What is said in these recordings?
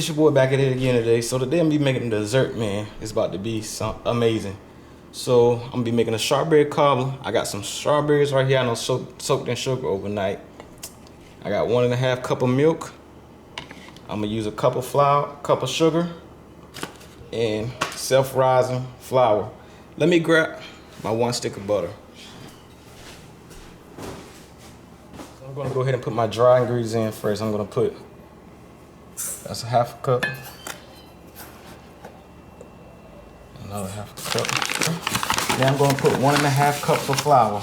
It's your boy back at it again today. So today I'm gonna be making a dessert, man. It's about to be amazing. So I'm gonna be making a strawberry cobbler. I got some strawberries right here. I know soaked in sugar overnight. I got 1.5 cup of milk. I'm gonna use a cup of flour, cup of sugar, and self-rising flour. Let me grab my 1 stick of butter. So I'm gonna go ahead and put my dry ingredients in first. I'm gonna put, that's a 1/2 cup. Another 1/2 cup. Then I'm gonna put 1.5 cups of flour.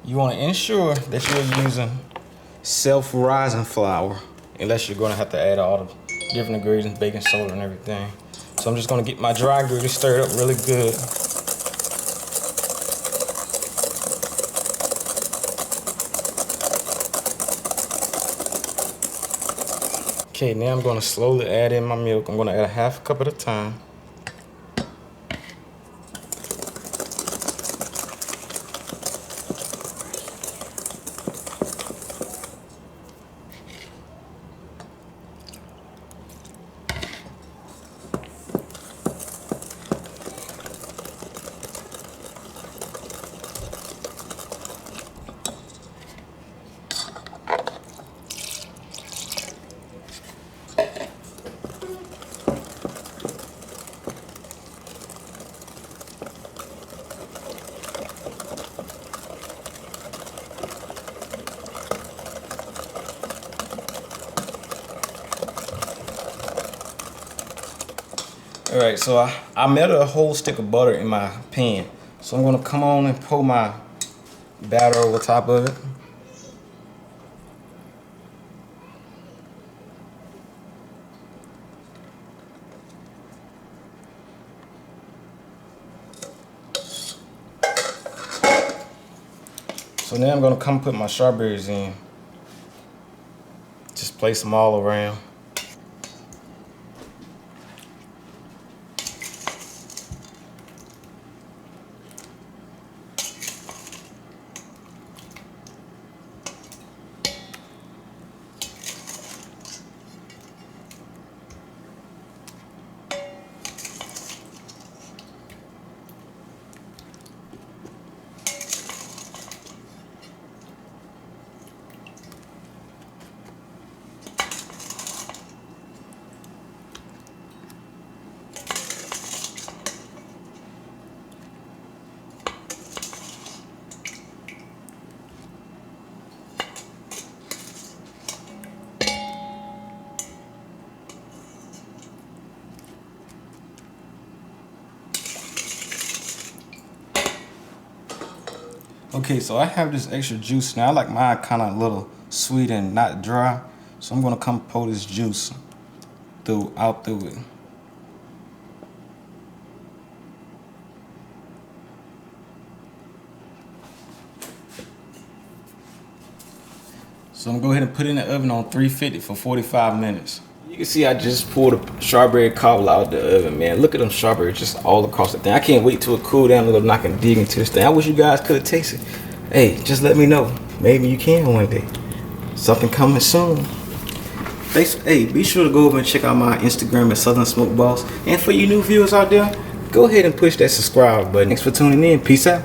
You want to ensure that you're using self-rising flour, unless you're going to have to add all the different ingredients, baking soda and everything. So I'm just going to get my dry ingredients stirred up really good. Okay, now I'm going to slowly add in my milk. I'm going to add a 1/2 cup at a time. All right, so I melted a whole stick of butter in my pan. So I'm gonna come on and pour my batter over top of it. So now I'm gonna come put my strawberries in. Just place them all around. Okay, so I have this extra juice now. I like mine kind of a little sweet and not dry. So I'm gonna come pour this juice out through it. So I'm gonna go ahead and put it in the oven on 350 for 45 minutes. You can see I just pulled a strawberry cobbler out the oven, man. Look at them strawberries just all across the thing. I can't wait till it cool down a little and I can dig into this thing. I wish you guys could taste it. Hey, just let me know. Maybe you can one day. Something coming soon. Thanks. Hey, be sure to go over and check out my Instagram at SouthernSmokeBoss. And for you new viewers out there, go ahead and push that subscribe button. Thanks for tuning in. Peace out.